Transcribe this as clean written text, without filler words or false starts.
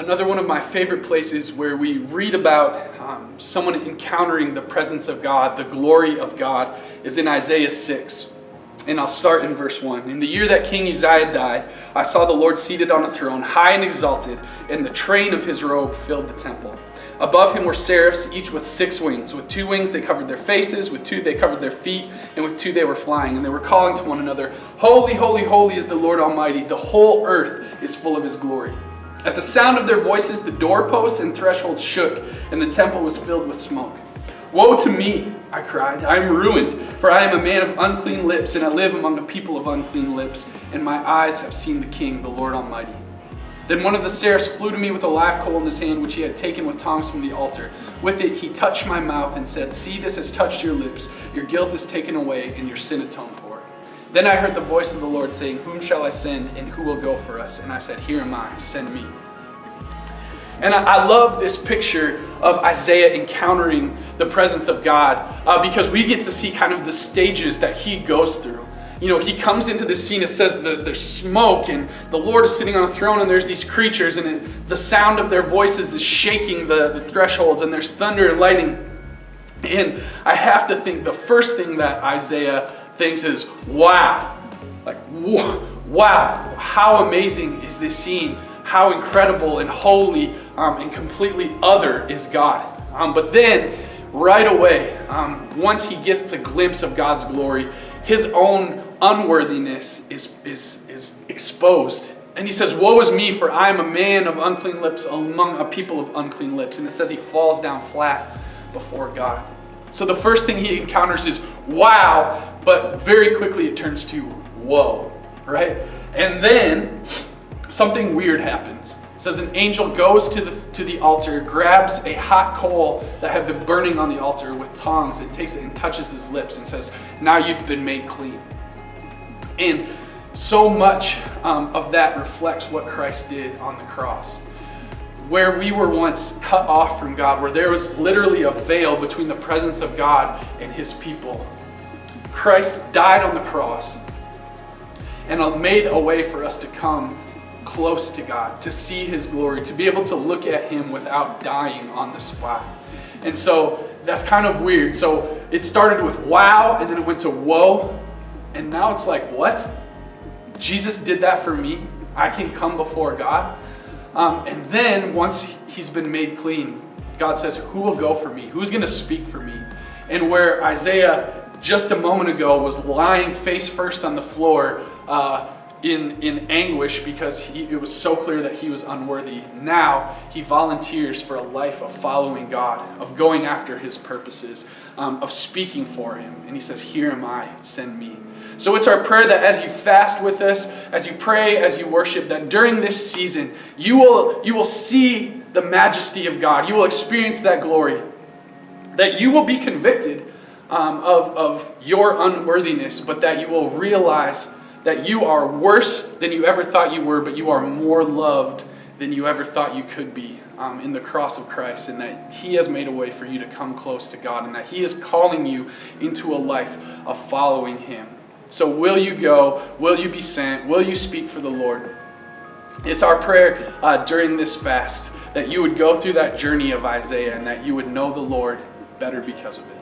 Another one of my favorite places where we read about someone encountering the presence of God, the glory of God, is in Isaiah 6. And I'll start in verse 1. In the year that King Uzziah died, I saw the Lord seated on a throne, high and exalted, and the train of his robe filled the temple. Above him were seraphs, each with 6 wings. With 2 wings they covered their faces, with 2 they covered their feet, and with 2 they were flying. And they were calling to one another, Holy, holy, holy is the Lord Almighty. The whole earth is full of his glory. At the sound of their voices, the doorposts and thresholds shook, and the temple was filled with smoke. Woe to me, I cried. I am ruined, for I am a man of unclean lips, and I live among a people of unclean lips, and my eyes have seen the King, the Lord Almighty. Then one of the seraphs flew to me with a live coal in his hand, which he had taken with tongs from the altar. With it he touched my mouth and said, See, this has touched your lips. Your guilt is taken away, and your sin atoned for. Then I heard the voice of the Lord saying, Whom shall I send, and who will go for us? And I said, Here am I, send me. And I love this picture of Isaiah encountering the presence of God because we get to see kind of the stages that he goes through. You know, he comes into the scene, it says that there's smoke, and the Lord is sitting on a throne, and there's these creatures, and the sound of their voices is shaking the thresholds, and there's thunder and lightning. And I have to think the first thing that Isaiah thinks is, wow, like, wow, how amazing is this scene? How incredible and holy and completely other is God. But then, right away, once he gets a glimpse of God's glory, his own unworthiness is exposed. And he says, Woe is me, for I am a man of unclean lips among a people of unclean lips. And it says he falls down flat before God. So the first thing he encounters is wow, but very quickly it turns to whoa, right? And then something weird happens. It says an angel goes to the altar, grabs a hot coal that had been burning on the altar with tongs, and takes it and touches his lips and says, Now you've been made clean. And so much of that reflects what Christ did on the cross. Where we were once cut off from God, where there was literally a veil between the presence of God and his people. Christ died on the cross and made a way for us to come close to God, to see his glory, to be able to look at him without dying on the spot. And so that's kind of weird. So it started with wow, and then it went to whoa, and now it's like, what? Jesus did that for me? I can come before God? And then once he's been made clean, God says, Who will go for me? Who's going to speak for me? And where Isaiah just a moment ago was lying face first on the floor in anguish because it was so clear that he was unworthy. Now he volunteers for a life of following God, of going after his purposes, of speaking for him. And he says, Here am I, send me. So it's our prayer that as you fast with us, as you pray, as you worship, that during this season, you will see the majesty of God. You will experience that glory. That you will be convicted of your unworthiness, but that you will realize that you are worse than you ever thought you were, but you are more loved than you ever thought you could be in the cross of Christ, and that he has made a way for you to come close to God, and that he is calling you into a life of following him. So will you go? Will you be sent? Will you speak for the Lord? It's our prayer during this fast that you would go through that journey of Isaiah and that you would know the Lord better because of it.